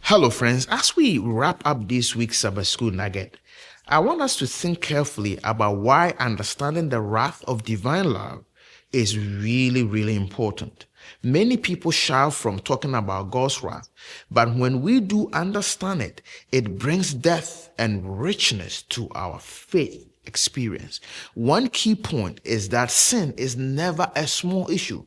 Hello, friends. As we wrap up this week's Sabbath School Nugget, I want us to think carefully about why understanding the wrath of divine love is really important. Many people shy from talking about God's wrath, but when we do understand it, it brings depth and richness to our faith experience. One key point is that sin is never a small issue.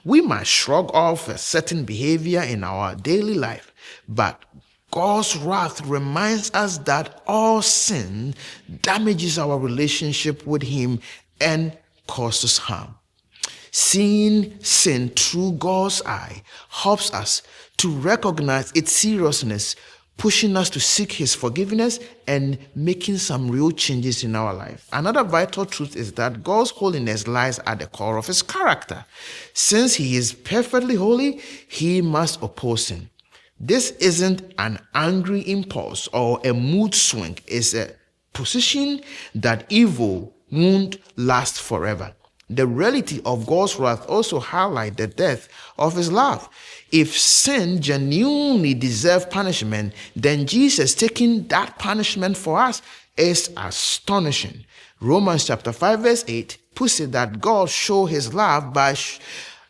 We might shrug off a certain behavior in our daily life, but God's wrath reminds us that all sin damages our relationship with Him and causes harm. Seeing sin through God's eye helps us to recognize its seriousness, pushing us to seek His forgiveness and making some real changes in our life. Another vital truth is that God's holiness lies at the core of His character. Since He is perfectly holy, He must oppose sin. This isn't an angry impulse or a mood swing. It's a position that evil won't last forever. The reality of God's wrath also highlights the depth of His love. If sin genuinely deserved punishment, then Jesus taking that punishment for us is astonishing. Romans chapter 5 verse 8 puts it that God showed His love by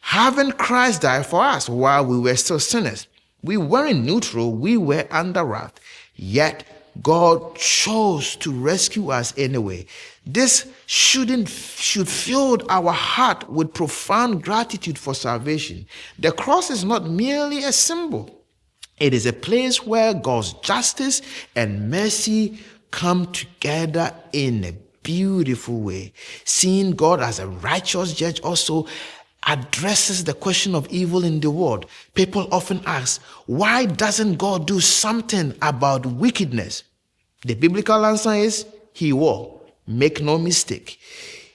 having Christ die for us while we were still sinners. We weren't neutral, we were under wrath, yet God chose to rescue us anyway. This should fill our heart with profound gratitude for salvation. The cross is not merely a symbol. It is a place where God's justice and mercy come together in a beautiful way. Seeing God as a righteous judge also addresses the question of evil in the world. People often ask, why doesn't God do something about wickedness? The biblical answer is, He will. Make no mistake.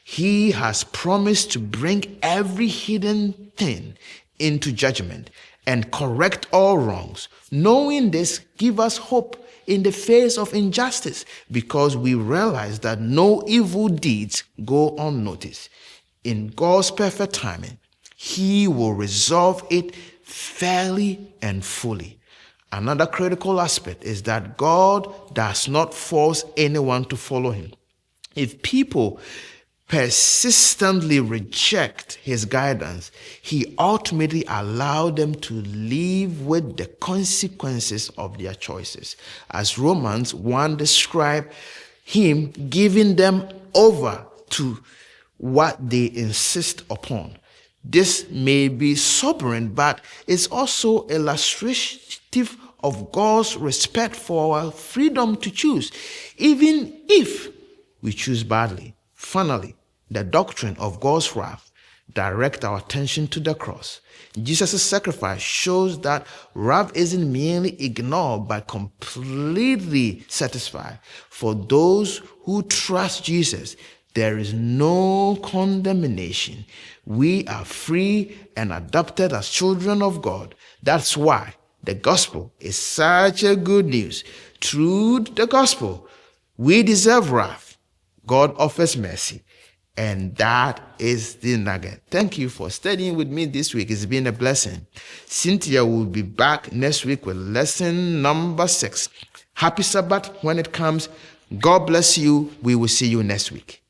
He has promised to bring every hidden thing into judgment and correct all wrongs. Knowing this gives us hope in the face of injustice because we realize that no evil deeds go unnoticed. In God's perfect timing, He will resolve it fairly and fully. Another critical aspect is that God does not force anyone to follow Him. If people persistently reject His guidance, He ultimately allows them to live with the consequences of their choices. As Romans 1 describes Him giving them over to what they insist upon. This may be sobering, but it's also illustrative of God's respect for our freedom to choose, even if we choose badly. Finally, the doctrine of God's wrath directs our attention to the cross. Jesus' sacrifice shows that wrath isn't merely ignored but completely satisfied. For those who trust Jesus, there is no condemnation. We are free and adopted as children of God. That's why the gospel is such a good news. Through the gospel, we deserve wrath. God offers mercy. And that is the nugget. Thank you for studying with me this week. It's been a blessing. Cynthia will be back next week with lesson number 6. Happy Sabbath when it comes. God bless you. We will see you next week.